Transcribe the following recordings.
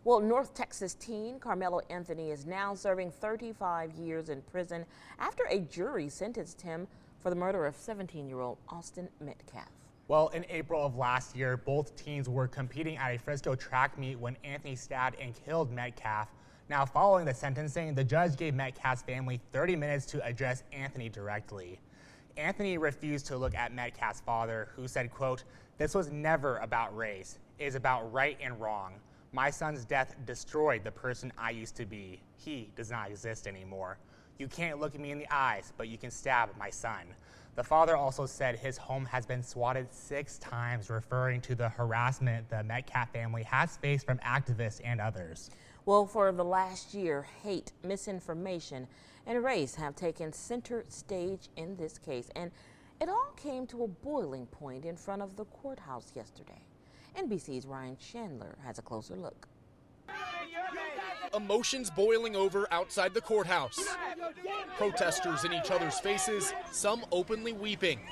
Well, North Texas teen Karmelo Anthony is now serving 35 years in prison after a jury sentenced him for the murder of 17-year-old Austin Metcalf. Well, in April of last year, both teens were competing at a Frisco track meet when Anthony stabbed and killed Metcalf. Now, following the sentencing, the judge gave Metcalf's family 30 minutes to address Anthony directly. Anthony refused to look at Metcalf's father, who said, quote, "This was never about race. It is about right and wrong. My son's death destroyed the person I used to be. He does not exist anymore. You can't look at me in the eyes, but you can stab my son." The father also said his home has been swatted 6 times, referring to the harassment the Metcalf family has faced from activists and others. Well, for the last year, hate, misinformation, and race have taken center stage in this case, and it all came to a boiling point in front of the courthouse yesterday. NBC's Ryan Chandler has a closer look. Emotions boiling over outside the courthouse. Protesters in each other's faces, some openly weeping.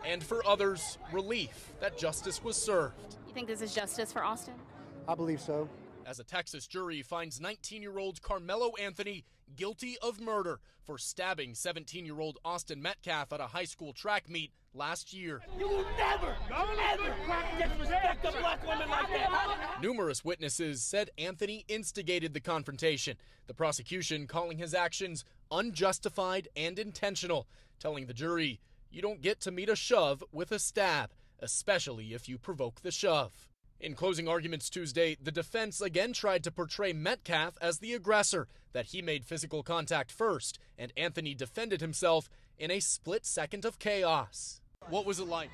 And for others, relief that justice was served. You think this is justice for Austin? I believe so. As a Texas jury finds 19-year-old Karmelo Anthony guilty of murder for stabbing 17-year-old Austin Metcalf at a high school track meet last year. You will never, ever disrespect a black woman like that. Numerous witnesses said Anthony instigated the confrontation, the prosecution calling his actions unjustified and intentional, telling the jury, you don't get to meet a shove with a stab, especially if you provoke the shove. In closing arguments Tuesday, the defense again tried to portray Metcalf as the aggressor, that he made physical contact first, and Anthony defended himself in a split second of chaos. What was it like?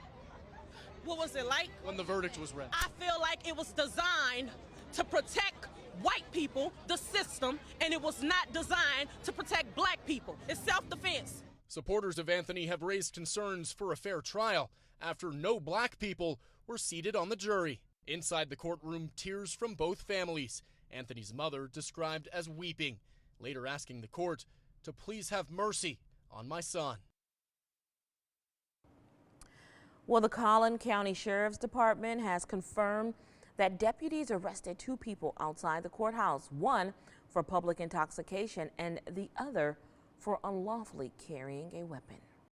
What was it like? When the verdict was read. I feel like it was designed to protect white people, the system, and it was not designed to protect black people. It's self-defense. Supporters of Anthony have raised concerns for a fair trial after no black people were seated on the jury. Inside the courtroom, tears from both families. Anthony's mother described as weeping, later asking the court to please have mercy on my son. Well, the Collin County Sheriff's Department has confirmed that deputies arrested 2 people outside the courthouse, one for public intoxication and the other for unlawfully carrying a weapon.